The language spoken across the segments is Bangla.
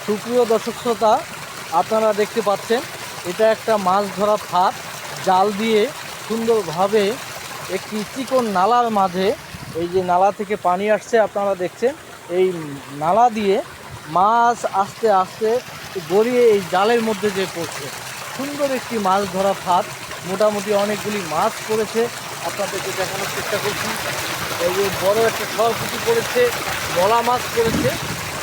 সুপ্রিয় দর্শক শ্রোতা, আপনারা দেখতে পাচ্ছেন এটা একটা মাছ ধরা ফাঁদ। জাল দিয়ে সুন্দরভাবে একটি চিকন নালার মাঝে, এই যে নালা থেকে পানি আসছে আপনারা দেখছেন, এই নালা দিয়ে মাছ আস্তে আস্তে গড়িয়ে এই জালের মধ্যে যে পড়ছে। সুন্দর একটি মাছ ধরা ফাঁদ, মোটামুটি অনেকগুলি মাছ পড়েছে। আপনাদেরকে দেখানোর চেষ্টা করছি। এই যে বড় একটা সরপুঁটি পড়েছে, মলা মাছ পড়েছে,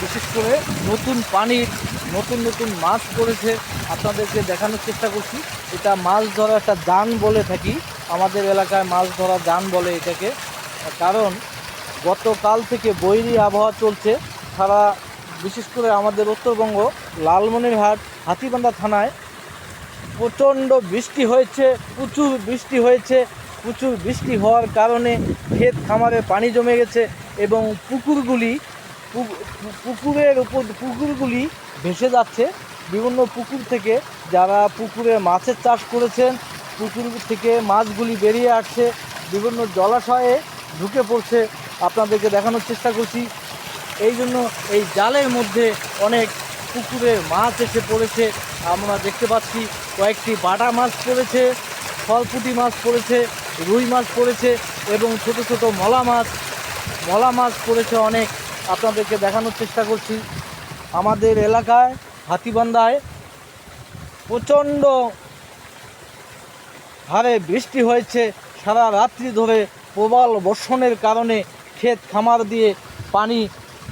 বিশেষ করে নতুন পানির নতুন মাছ পড়েছে। আপনাদেরকে দেখানোর চেষ্টা করছি। এটা মাছ ধরা একটা জান বলে থাকি, আমাদের এলাকায় মাছ ধরা জান বলে এটাকে। কারণ গতকাল থেকে বৈরী আবহাওয়া চলছে সারা, বিশেষ করে আমাদের উত্তরবঙ্গ লালমনিরহাট হাতীবান্ধা থানায় প্রচণ্ড বৃষ্টি হয়েছে, প্রচুর বৃষ্টি হয়েছে। প্রচুর বৃষ্টি হওয়ার কারণে ক্ষেত খামারে পানি জমে গেছে এবং পুকুরগুলি ভেসে যাচ্ছে। বিভিন্ন পুকুর থেকে যারা পুকুরে মাছের চাষ করেছেন, পুকুর থেকে মাছগুলি বেরিয়ে আসছে, বিভিন্ন জলাশয়ে ঢুকে পড়ছে। আপনাদেরকে দেখানোর চেষ্টা করছি। এই জন্য এই জালের মধ্যে অনেক পুকুরের মাছ এসে পড়েছে। আমরা দেখতে পাচ্ছি কয়েকটি বাটা মাছ পড়েছে, সরপুঁটি মাছ পড়েছে, রুই মাছ পড়েছে এবং ছোট ছোট মলা মাছ পড়েছে অনেক। আপনাদেরকে দেখানোর চেষ্টা করছি। আমাদের এলাকায় হাতীবান্ধায় প্রচণ্ড হারে বৃষ্টি হয়েছে। সারা রাত্রি ধরে প্রবল বর্ষণের কারণে ক্ষেত খামার দিয়ে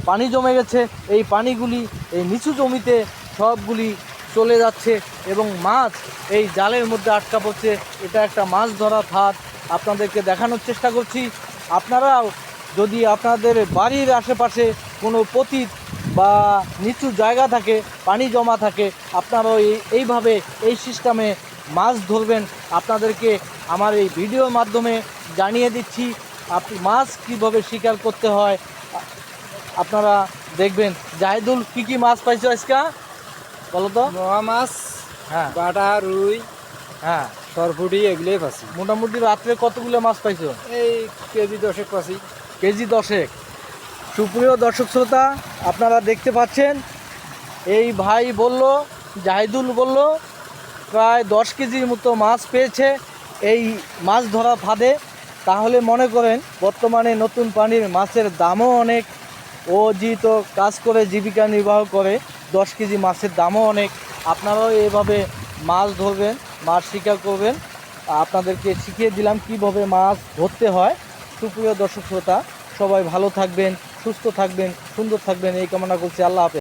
পানি জমে গেছে। এই পানিগুলি এই নিচু জমিতে সবগুলি চলে যাচ্ছে এবং মাছ এই জালের মধ্যে আটকা পড়ছে। এটা একটা মাছ ধরা ফাঁদ, আপনাদেরকে দেখানোর চেষ্টা করছি। আপনারাও যদি আপনাদের বাড়ির আশেপাশে কোনো পতিত বা নিচু জায়গা থাকে, পানি জমা থাকে, আপনারাও এইভাবে এই সিস্টেমে মাছ ধরবেন। আপনাদেরকে আমার এই ভিডিওর মাধ্যমে জানিয়ে দিচ্ছি আপনি মাছ কীভাবে শিকার করতে হয়। আপনারা দেখবেন। জাহিদুল, কী মাছ পাইছো আজকে বলো তো? মোয়া মাছ, হ্যাঁ, বাটা, রুই, হ্যাঁ, সরপুটি এগুলোই পাচ্ছি। মোটামুটি রাত্রে কতগুলো মাছ পাইছো? এই কেজি 10 পাচ্ছি। কেজি 10। সুপ্রিয় দর্শক শ্রোতা, আপনারা দেখতে পাচ্ছেন এই ভাই বলল, জাহিদুল বলল প্রায় 10 কেজির মতো মাছ পেয়েছে এই মাছ ধরা ফাঁদে। তাহলে মনে করেন বর্তমানে নতুন পানির মাছের দামও অনেক। ও যেহেতু কাজ করে জীবিকা নির্বাহ করে, 10 কেজি মাছের দামও অনেক। আপনারাও এভাবে মাছ ধরবেন, মাছ শিকার করবেন। আপনাদেরকে শিখিয়ে দিলাম কিভাবে মাছ ধরতে হয়। সুপ্রিয় দর্শক শ্রোতা, সবাই ভালো থাকবেন, সুস্থ থাকবেন, সুন্দর থাকবেন এই কামনা করছি। আল্লাহ হাফেজ।